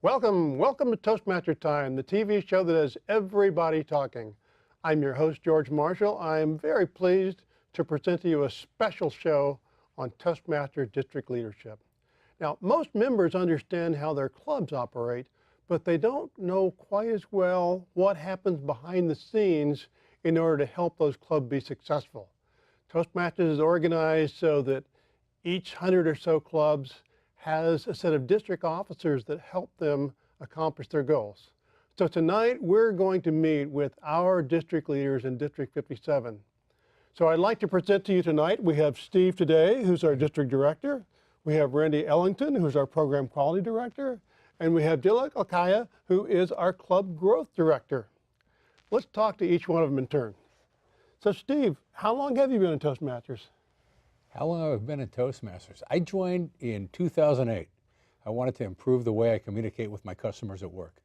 Welcome to Toastmaster Time, the TV show that has everybody talking. I'm your host, George Marshall. I'm very pleased to present to you a special show on Toastmaster district leadership. Now, most members understand how their clubs operate, but they don't know quite as well what happens behind the scenes in order to help those clubs be successful. Toastmasters is organized so that each 100 or so clubs has a set of district officers that help them accomplish their goals. So tonight we're going to meet with our district leaders in District 57. So I'd like to present to you tonight, we have Steve Taddei, who's our district director. We have Randie Ellington, who's our program quality director. And we have Dilek, Alkaya, who is our club growth director. Let's talk to each one of them in turn. So Steve, how long have you been in Toastmasters? How long have I been in Toastmasters? I joined in 2008. I wanted to improve the way I communicate with my customers at work.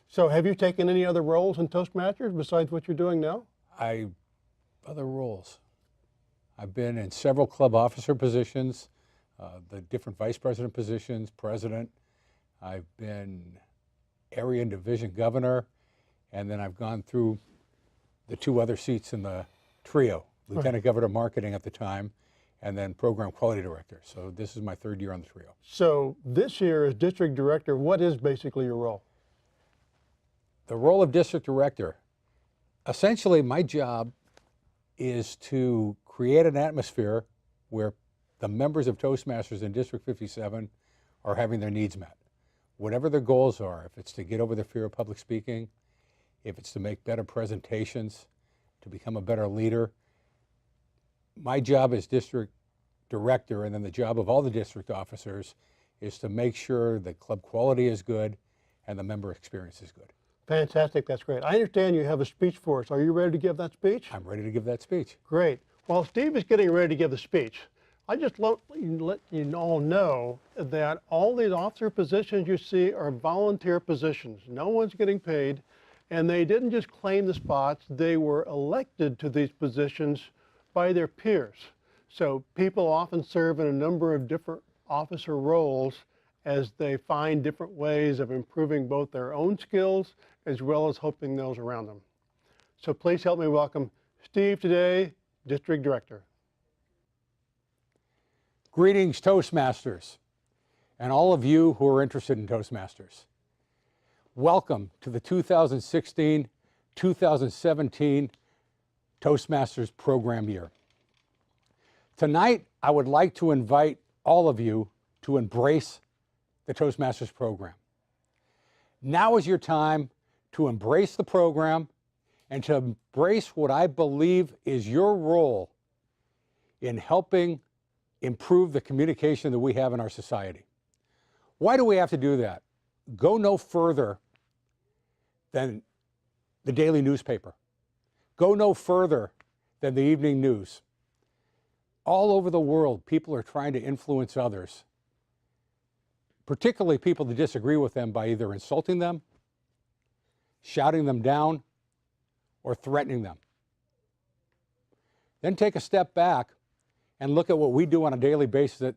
So have you taken any other roles in Toastmasters besides what you're doing now? Other roles. I've been in several club officer positions, the different vice president positions, president. I've been area and division governor, and then I've gone through the two other seats in the trio, lieutenant governor marketing at the time, and then program quality director. So this is my third year on the trio. So this year as district director, what is basically your role? The role of district director, essentially my job is to create an atmosphere where the members of Toastmasters in District 57 are having their needs met. Whatever their goals are, if it's to get over the fear of public speaking, if it's to make better presentations, to become a better leader, my job as district director, and then the job of all the district officers, is to make sure the club quality is good and the member experience is good. Fantastic, that's great. I understand you have a speech for us. Are you ready to give that speech? I'm ready to give that speech. Great. While Steve is getting ready to give the speech, I just let you all know that all these officer positions you see are volunteer positions. No one's getting paid, and they didn't just claim the spots, they were elected to these positions by their peers. So people often serve in a number of different officer roles as they find different ways of improving both their own skills as well as helping those around them. So please help me welcome Steve Taddei, District Director. Greetings, Toastmasters, and all of you who are interested in Toastmasters. Welcome to the 2016-2017 Toastmasters program year. Tonight, I would like to invite all of you to embrace the Toastmasters program. Now is your time to embrace the program and to embrace what I believe is your role in helping improve the communication that we have in our society. Why do we have to do that? Go no further than the daily newspaper. Go no further than the evening news. All over the world, people are trying to influence others, particularly people that disagree with them, by either insulting them, shouting them down, or threatening them. Then take a step back and look at what we do on a daily basis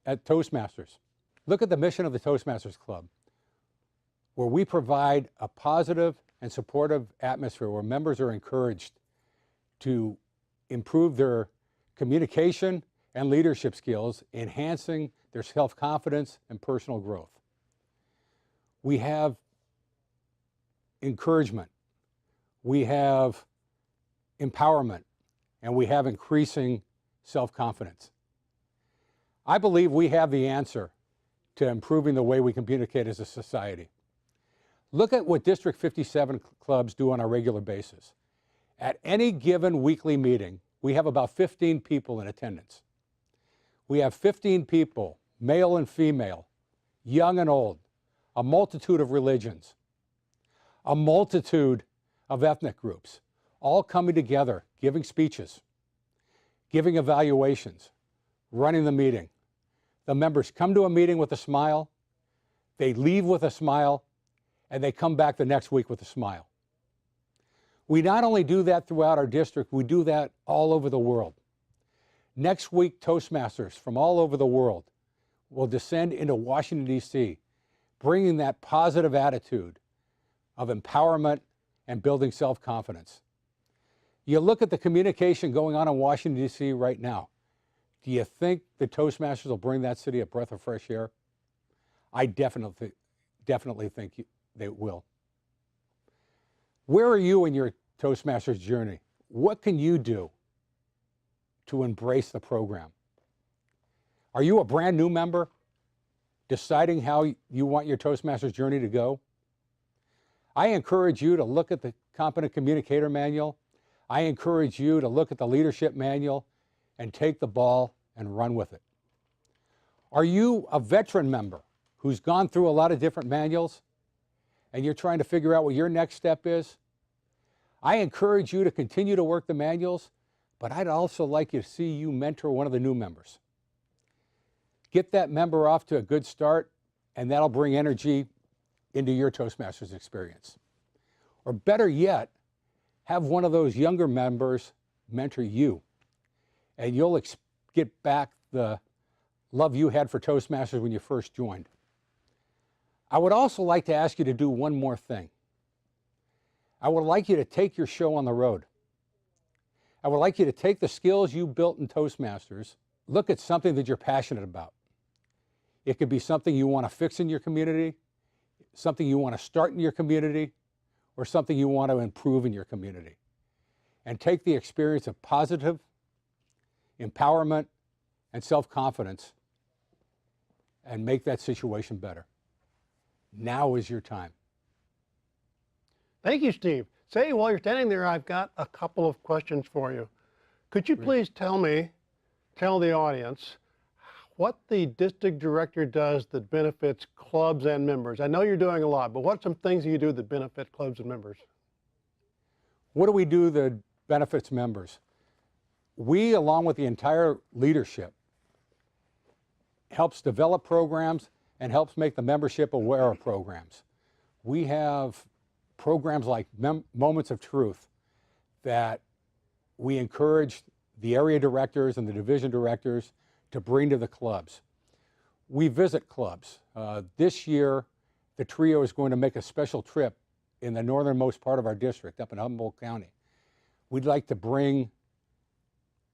at Toastmasters. Look at the mission of the Toastmasters Club, where we provide a positive and supportive atmosphere where members are encouraged to improve their communication and leadership skills, enhancing their self-confidence and personal growth. We have encouragement, we have empowerment, and we have increasing self-confidence. I believe we have the answer to improving the way we communicate as a society. Look at what District 57 clubs do on a regular basis. At any given weekly meeting, we have about 15 people in attendance. We have 15 people, male and female, young and old, a multitude of religions, a multitude of ethnic groups, all coming together, giving speeches, giving evaluations, running the meeting. The members come to a meeting with a smile, they leave with a smile, and they come back the next week with a smile. We not only do that throughout our district, we do that all over the world. Next week, Toastmasters from all over the world will descend into Washington, D.C., bringing that positive attitude of empowerment and building self-confidence. You look at the communication going on in Washington, D.C. right now. Do you think the Toastmasters will bring that city a breath of fresh air? I definitely think they will. Where are you in your Toastmasters journey? What can you do to embrace the program? Are you a brand new member deciding how you want your Toastmasters journey to go? I encourage you to look at the Competent Communicator Manual. I encourage you to look at the Leadership Manual and take the ball and run with it. Are you a veteran member who's gone through a lot of different manuals and you're trying to figure out what your next step is? I encourage you to continue to work the manuals, but I'd also like to see you mentor one of the new members. Get that member off to a good start, and that'll bring energy into your Toastmasters experience. Or better yet, have one of those younger members mentor you, and you'll get back the love you had for Toastmasters when you first joined. I would also like to ask you to do one more thing. I would like you to take your show on the road. I would like you to take the skills you built in Toastmasters, look at something that you're passionate about. It could be something you want to fix in your community, something you want to start in your community, or something you want to improve in your community. And take the experience of positive empowerment and self-confidence and make that situation better. Now is your time. Thank you, Steve. Say, while you're standing there, I've got a couple of questions for you. Could you please tell the audience, what the district director does that benefits clubs and members? I know you're doing a lot, but what are some things that you do that benefit clubs and members? What do we do that benefits members? We, along with the entire leadership, helps develop programs and helps make the membership aware of programs. We have programs like Moments of Truth that we encourage the area directors and the division directors to bring to the clubs. We visit clubs. This year, the trio is going to make a special trip in the northernmost part of our district, up in Humboldt County. We'd like to bring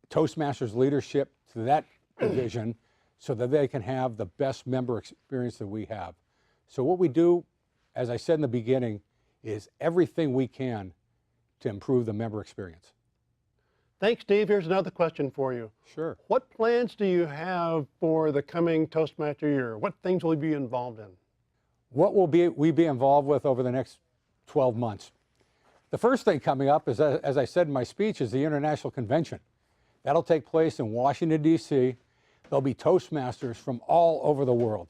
Toastmasters leadership to that division so that they can have the best member experience that we have. So what we do, as I said in the beginning, is everything we can to improve the member experience. Thanks, Steve. Here's another question for you. Sure. What plans do you have for the coming Toastmaster year? What things will you be involved in? What will we be involved with over the next 12 months? The first thing coming up is, as I said in my speech, is the International Convention. That'll take place in Washington, D.C. There'll be Toastmasters from all over the world.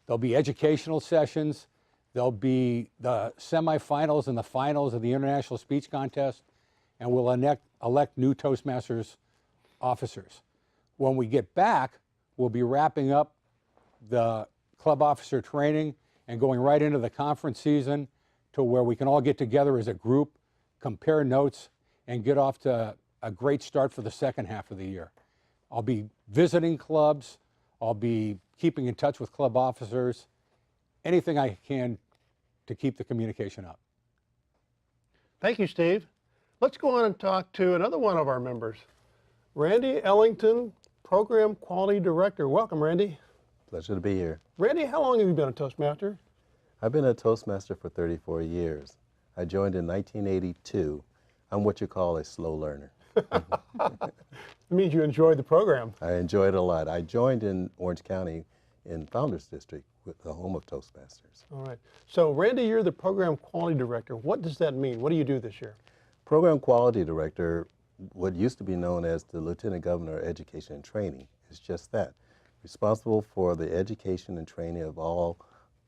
There'll be educational sessions. There'll be the semifinals and the finals of the International Speech Contest, and we'll elect new Toastmasters officers. When we get back, we'll be wrapping up the club officer training and going right into the conference season to where we can all get together as a group, compare notes, and get off to a great start for the second half of the year. I'll be visiting clubs. I'll be keeping in touch with club officers. Anything I can to keep the communication up. Thank you, Steve. Let's go on and talk to another one of our members, Randie Ellington, Program Quality Director. Welcome, Randie. Pleasure to be here. Randie, how long have you been a Toastmaster? I've been a Toastmaster for 34 years. I joined in 1982. I'm what you call a slow learner. It means you enjoyed the program. I enjoyed it a lot. I joined in Orange County in Founders District, with the home of Toastmasters. All right. So, Randie, you're the Program Quality Director. What does that mean? What do you do this year? Program Quality Director, what used to be known as the Lieutenant Governor of Education and Training, is just that. Responsible for the education and training of all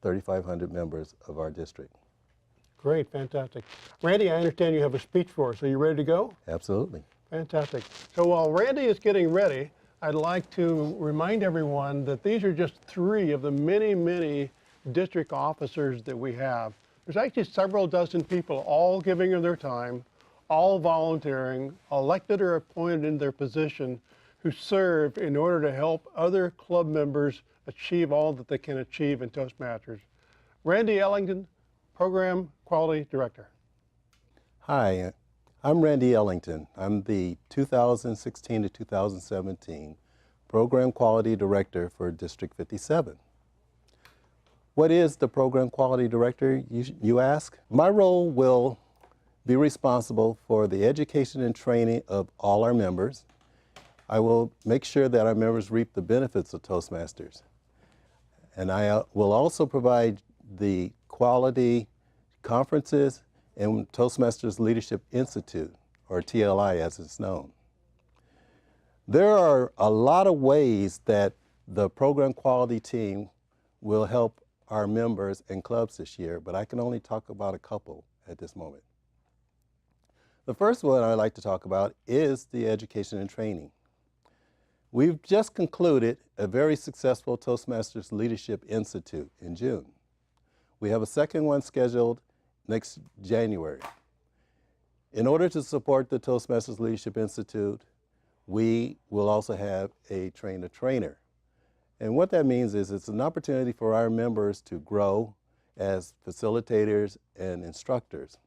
3,500 members of our district. Great, fantastic. Randie, I understand you have a speech for us. Are you ready to go? Absolutely. Fantastic. So while Randie is getting ready, I'd like to remind everyone that these are just 3 of the many, many district officers that we have. There's actually several dozen people all giving of their time, all volunteering, elected or appointed in their position, who serve in order to help other club members achieve all that they can achieve in Toastmasters. Randie Ellington, Program Quality Director. Hi, I'm Randie Ellington. I'm the 2016 to 2017 Program Quality Director for District 57. What is the Program Quality Director, you ask? My role will be responsible for the education and training of all our members. I will make sure that our members reap the benefits of Toastmasters. And I will also provide the quality conferences and Toastmasters Leadership Institute, or TLI as it's known. There are a lot of ways that the program quality team will help our members and clubs this year, but I can only talk about a couple at this moment. The first one I'd like to talk about is the education and training. We've just concluded a very successful Toastmasters Leadership Institute in June. We have a second one scheduled next January. In order to support the Toastmasters Leadership Institute, we will also have a train-the-trainer. And what that means is it's an opportunity for our members to grow as facilitators and instructors.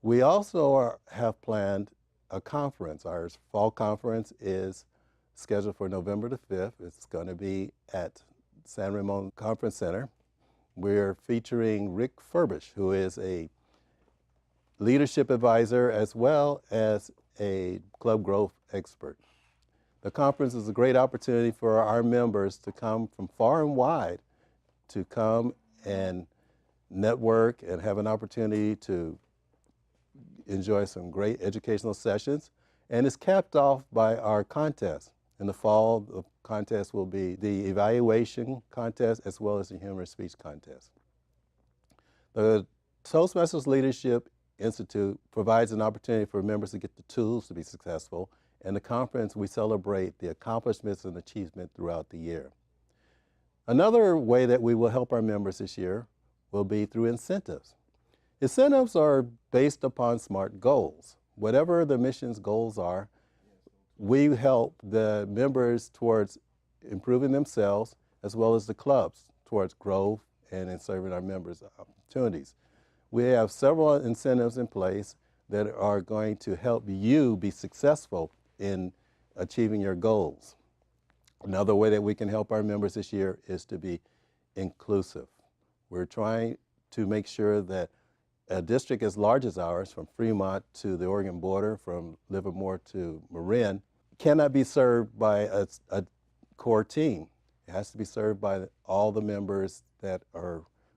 We also have planned a conference. Our fall conference is scheduled for November the 5th. It's going to be at San Ramon Conference Center. We're featuring Rick Furbish, who is a leadership advisor as well as a club growth expert. The conference is a great opportunity for our members to come from far and wide to come and network and have an opportunity to enjoy some great educational sessions. And it's capped off by our contest. In the fall, the contest will be the evaluation contest as well as the humorous speech contest. The Toastmasters Leadership Institute provides an opportunity for members to get the tools to be successful. And the conference, we celebrate the accomplishments and achievement throughout the year. Another way that we will help our members this year will be through incentives. Incentives are based upon SMART goals. Whatever the mission's goals are, we help the members towards improving themselves as well as the clubs towards growth and in serving our members' opportunities. We have several incentives in place that are going to help you be successful in achieving your goals. Another way that we can help our members this year is to be inclusive. We're trying to make sure that a district as large as ours, from Fremont to the Oregon border, from Livermore to Marin, cannot be served by a core team. It has to be served by all the members that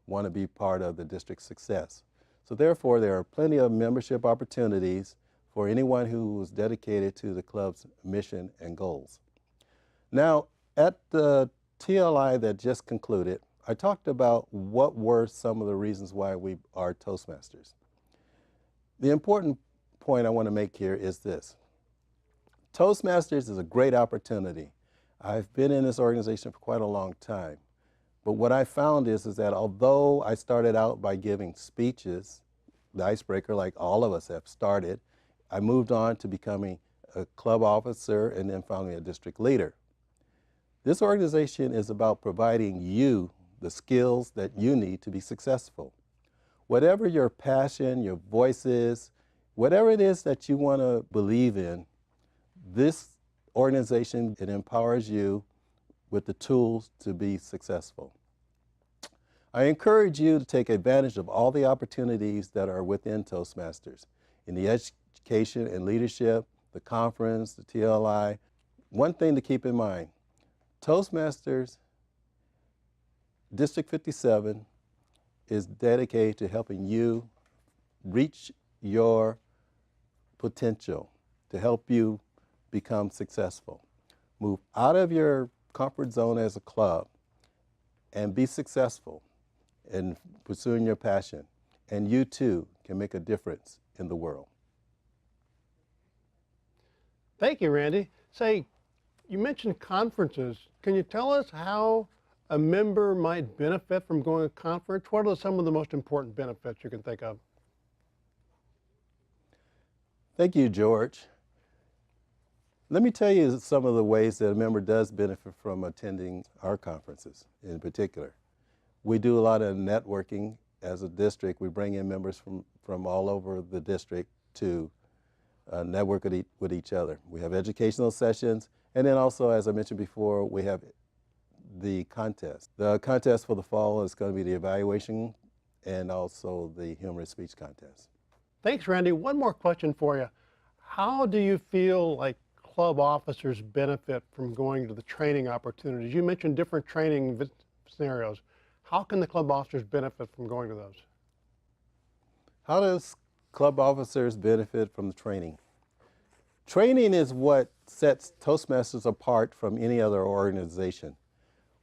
want to be part of the district's success. So therefore, there are plenty of membership opportunities for anyone who is dedicated to the club's mission and goals. Now, at the TLI that just concluded, I talked about what were some of the reasons why we are Toastmasters. The important point I want to make here is this. Toastmasters is a great opportunity. I've been in this organization for quite a long time. But what I found is that although I started out by giving speeches, the icebreaker like all of us have started, I moved on to becoming a club officer and then finally a district leader. This organization is about providing you the skills that you need to be successful. Whatever your passion, your voice is, whatever it is that you want to believe in, this organization, it empowers you with the tools to be successful. I encourage you to take advantage of all the opportunities that are within Toastmasters. In the education and leadership, the conference, the TLI. One thing to keep in mind, Toastmasters District 57 is dedicated to helping you reach your potential, to help you become successful. Move out of your comfort zone as a club and be successful in pursuing your passion. And you too can make a difference in the world. Thank you, Randie. Say, you mentioned conferences. Can you tell us how a member might benefit from going to a conference? What are some of the most important benefits you can think of? Thank you, George. Let me tell you some of the ways that a member does benefit from attending our conferences in particular. We do a lot of networking as a district. We bring in members from all over the district to network with each other. We have educational sessions, and then also, as I mentioned before, we have the contest. The contest for the fall is going to be the evaluation and also the humorous speech contest. Thanks, Randie. One more question for you. How do you feel like club officers benefit from going to the training opportunities? You mentioned different training scenarios. How can the club officers benefit from going to those? How does club officers benefit from the training? Training is what sets Toastmasters apart from any other organization.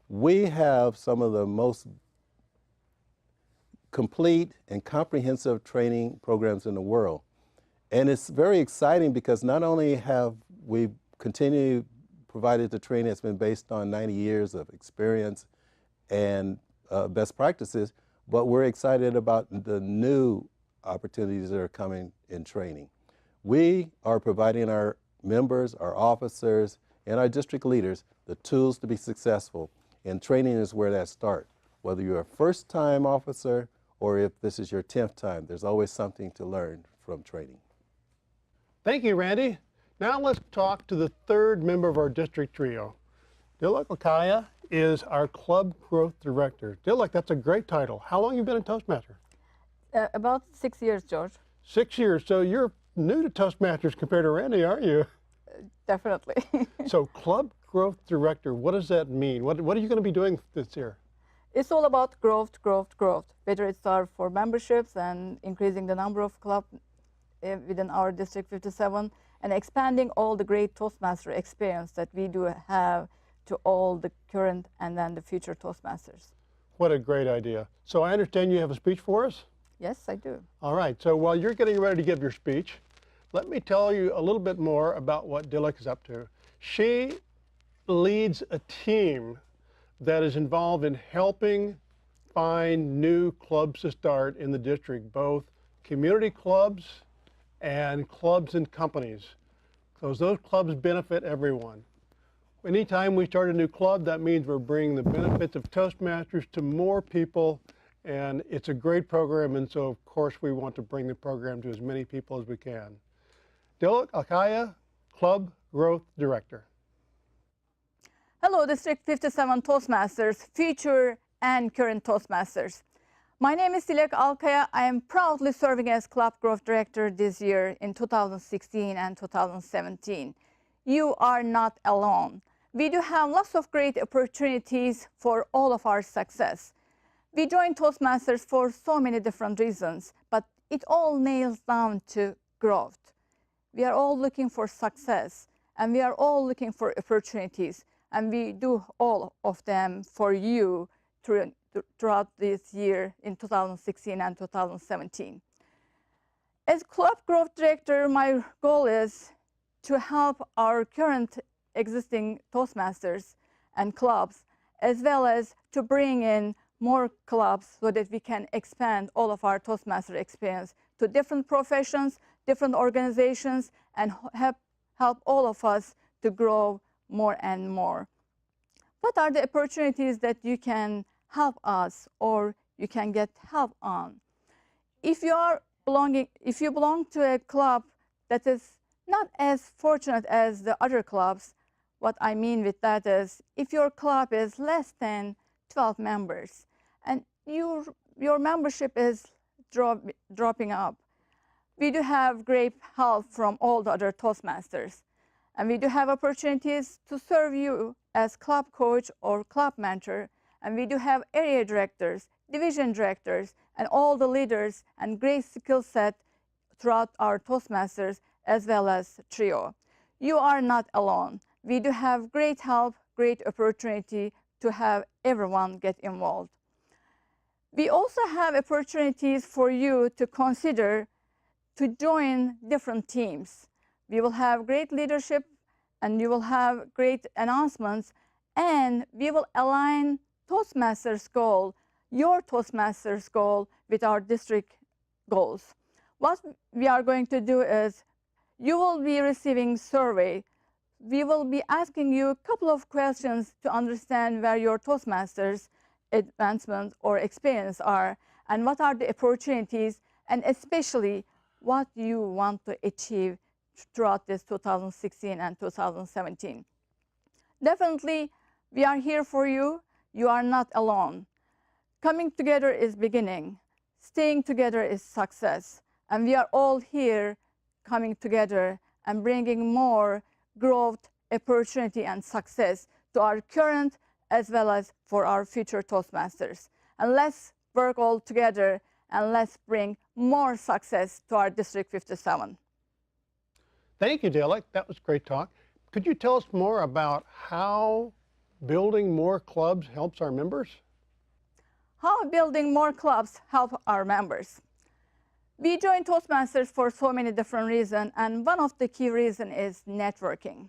We have some of the most complete and comprehensive training programs in the world. And it's very exciting because not only have we continued provided the training that's been based on 90 years of experience and best practices, but we're excited about the new opportunities that are coming in training. We are providing our members, our officers, and our district leaders the tools to be successful, and training is where that starts. Whether you're a first-time officer or if this is your 10th time, there's always something to learn from training. Thank you, Randie. Now let's talk to the third member of our district trio. Dilek Alkaya is our Club Growth Director. Dilek, that's a great title. How long have you been a Toastmaster? About 6 years, George. 6 years. So you're new to Toastmasters compared to Randie, aren't you? Definitely. So Club Growth Director, what does that mean? What are you going to be doing this year? It's all about growth, growth, growth. Whether it's for memberships and increasing the number of clubs within our District 57 and expanding all the great Toastmaster experience that we do have to all the current and then the future Toastmasters. What a great idea. So I understand you have a speech for us? Yes, I do. All right. So while you're getting ready to give your speech, let me tell you a little bit more about what Dilek is up to. She leads a team that is involved in helping find new clubs to start in the district, both community clubs and clubs and companies, because those clubs benefit everyone. Anytime we start a new club, that means we're bringing the benefits of Toastmasters to more people, and it's a great program, and so of course we want to bring the program to as many people as we can. Dilek Alkaya, Club Growth Director. Hello, District 57 Toastmasters, future and current Toastmasters. My name is Dilek Alkaya. I am proudly serving as Club Growth Director this year in 2016 and 2017. You are not alone. We do have lots of great opportunities for all of our success. We joined Toastmasters for so many different reasons, but it all nails down to growth. We are all looking for success, and we are all looking for opportunities, and we do all of them for you throughout this year in 2016 and 2017. As Club Growth Director, my goal is to help our current existing Toastmasters and clubs, as well as to bring in more clubs so that we can expand all of our Toastmaster experience to different professions, different organizations, and help all of us to grow more and more. What are the opportunities that you can help us or you can get help on? If you belong to a club that is not as fortunate as the other clubs, what I mean with that is if your club is less than 12 members and your membership is dropping up, we do have great help from all the other Toastmasters. And we do have opportunities to serve you as club coach or club mentor. And we do have area directors, division directors, and all the leaders and great skill set throughout our Toastmasters as well as trio. You are not alone. We do have great help, great opportunity to have everyone get involved. We also have opportunities for you to consider to join different teams. We will have great leadership and you will have great announcements, and we will align Toastmasters goal, your Toastmasters goal, with our district goals. What we are going to do is you will be receiving survey. We will be asking you a couple of questions to understand where your Toastmasters advancement or experience are, and what are the opportunities, and especially what you want to achieve throughout this 2016 and 2017. Definitely, we are here for you. You are not alone. Coming together is beginning. Staying together is success. And we are all here coming together and bringing more growth, opportunity, and success to our current as well as for our future Toastmasters. And let's work all together and let's bring more success to our District 57. Thank you, Dilek. That was great talk. Could you tell us more about how building more clubs helps our members? How building more clubs help our members? We join Toastmasters for so many different reasons, and one of the key reasons is networking.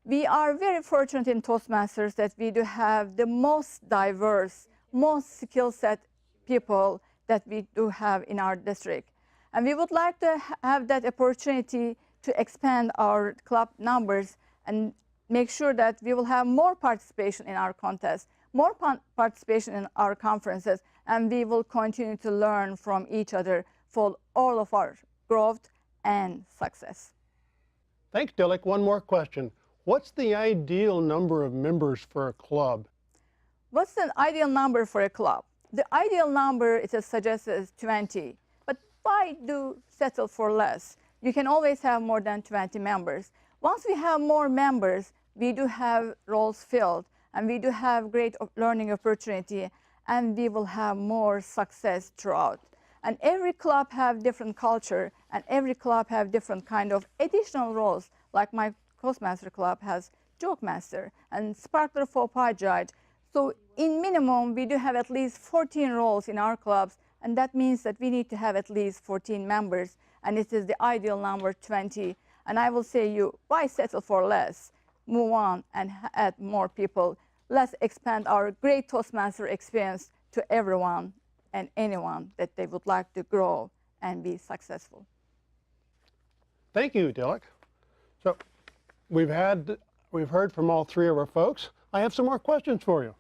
We are very fortunate in Toastmasters that we do have the most diverse, most skill set people that we do have in our district. And we would like to have that opportunity to expand our club numbers and make sure that we will have more participation in our contests, more participation in our conferences, and we will continue to learn from each other for all of our growth and success. Thanks, Dilek. One more question. What's the ideal number of members for a club? What's the ideal number for a club? The ideal number, it is suggested, is 20. But why do settle for less? You can always have more than 20 members. Once we have more members, we do have roles filled, and we do have great learning opportunity, and we will have more success throughout. And every club have different culture, and every club have different kind of additional roles. Like my Toastmaster club has Joke Master and Sparkler Faux Pas Judge. So in minimum, we do have at least 14 roles in our clubs, and that means that we need to have at least 14 members, and it is the ideal number 20. And I will say you, why settle for less? Move on and add more people. Let's expand our great Toastmaster experience to everyone and anyone that they would like to grow and be successful. Thank you, Dilek. So we've heard from all three of our folks. I have some more questions for you.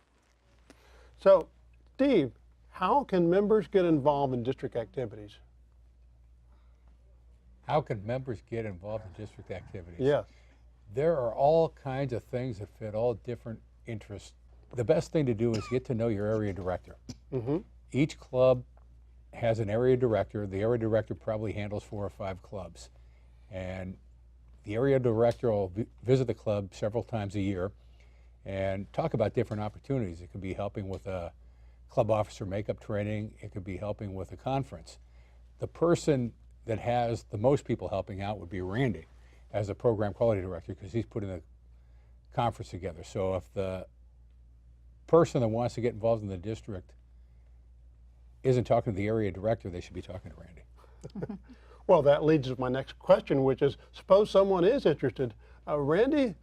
So, Steve, how can members get involved in district activities? How can members get involved in district activities? Yes. There are all kinds of things that fit all different interests. The best thing to do is get to know your area director. Mm-hmm. Each club has an area director. The area director probably handles 4 or 5 clubs. And the area director will visit the club several times a year and talk about different opportunities. It could be helping with a club officer makeup training. It could be helping with a conference. The person that has the most people helping out would be Randie as a program quality director, because he's putting the conference together. So if the person that wants to get involved in the district isn't talking to the area director, they should be talking to Randie. Well, that leads to my next question, which is, suppose someone is interested. Randie,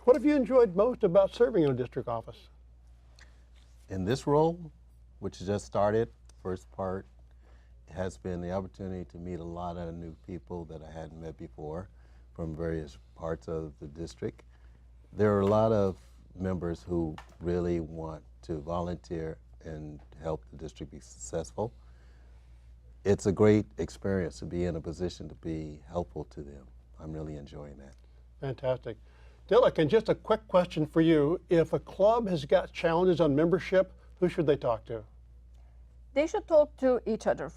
what have you enjoyed most about serving in a district office? In this role, which just started, first part has been the opportunity to meet a lot of new people that I hadn't met before from various parts of the district. There are a lot of members who really want to volunteer and help the district be successful. It's a great experience to be in a position to be helpful to them. I'm really enjoying that. Fantastic. Dilek, and just a quick question for you. If a club has got challenges on membership, who should they talk to? They should talk to each other.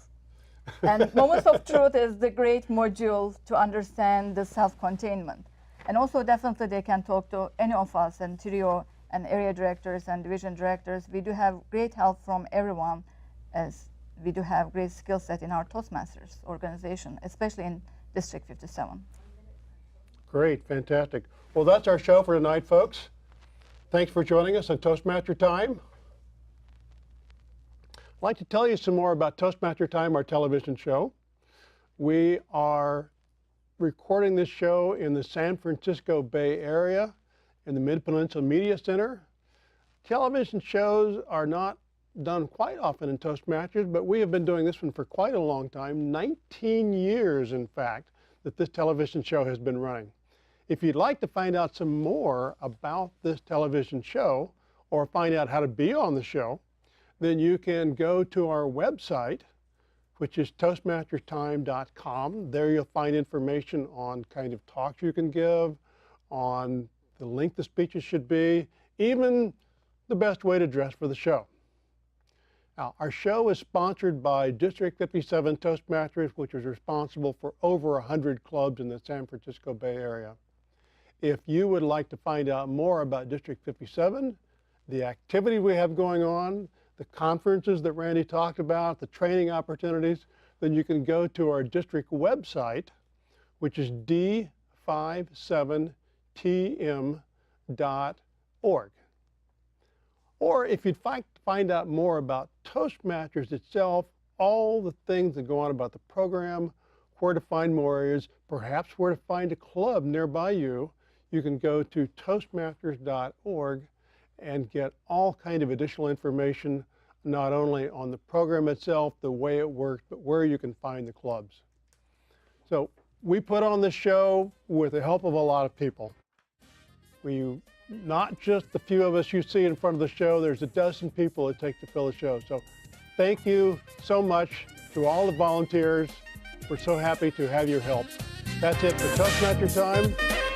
And Moments of Truth is the great module to understand the self-containment. And also definitely they can talk to any of us and TRIO and area directors and division directors. We do have great help from everyone, as we do have great skill set in our Toastmasters organization, especially in District 57. Great, fantastic. Well, that's our show for tonight, folks. Thanks for joining us on Toastmaster Time. I'd like to tell you some more about Toastmaster Time, our television show. We are recording this show in the San Francisco Bay Area in the Mid-Peninsula Media Center. Television shows are not done quite often in Toastmasters, but we have been doing this one for quite a long time, 19 years, in fact, that this television show has been running. If you'd like to find out some more about this television show, or find out how to be on the show, then you can go to our website, which is toastmastertime.com. There you'll find information on kind of talks you can give, on the length the speeches should be, even the best way to dress for the show. Now, our show is sponsored by District 57 Toastmasters, which is responsible for over 100 clubs in the San Francisco Bay Area. If you would like to find out more about District 57, the activity we have going on, the conferences that Randie talked about, the training opportunities, then you can go to our district website, which is d57tm.org. Or if you'd like to find out more about Toastmasters itself, all the things that go on about the program, where to find more areas, perhaps where to find a club nearby you, you can go to toastmasters.org and get all kind of additional information, not only on the program itself, the way it works, but where you can find the clubs. So we put on this show with the help of a lot of people. Not just the few of us you see in front of the show, there's a dozen people it takes to fill a show. So thank you so much to all the volunteers. We're so happy to have your help. That's it for Toastmaster Time.